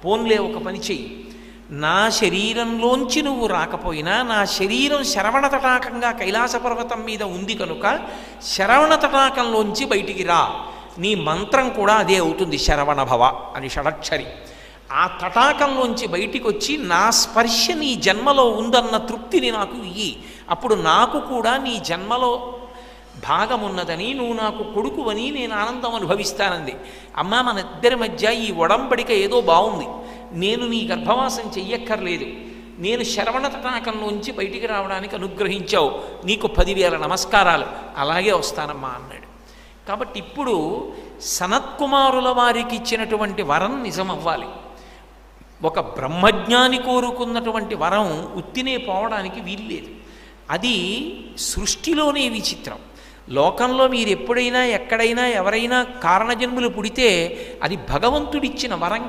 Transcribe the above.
పోన్లే ఒక పని చెయ్యి, నా శరీరంలోంచి నువ్వు రాకపోయినా నా శరీరం శరవణ తటాకంగా కైలాస పర్వతం మీద ఉంది కనుక శరవణ తటాకంలోంచి బయటికి రా, నీ మంత్రం కూడా అదే అవుతుంది, శరవణ భవ అని షడక్షరి. ఆ తటాకంలోంచి బయటికి వచ్చి నా స్పర్శ నీ జన్మలో ఉందన్న తృప్తిని నాకు ఇయ్యి, అప్పుడు నాకు కూడా నీ జన్మలో భాగమున్నదని, నువ్వు నాకు కొడుకువని నేను ఆనందం అనుభవిస్తానంది. అమ్మ, మన ఇద్దరి మధ్య ఈ ఒడంబడిక ఏదో బాగుంది, నేను నీ గర్భవాసం చెయ్యక్కర్లేదు, నేను శరవణ తటాకంలోంచి బయటికి రావడానికి అనుగ్రహించావు, నీకు 10,000 నమస్కారాలు, అలాగే వస్తానమ్మా అన్నాడు. కాబట్టి ఇప్పుడు సనత్కుమారుల వారికి ఇచ్చినటువంటి వరం నిజమవ్వాలి. ఒక బ్రహ్మజ్ఞాని కోరుకున్నటువంటి వరం ఉత్తినే పోవడానికి వీల్లేదు. అది సృష్టిలోనే విచిత్రం. లోకంలో మీరు ఎప్పుడైనా ఎక్కడైనా ఎవరైనా కారణజన్ములు పుడితే అది భగవంతుడిచ్చిన వరం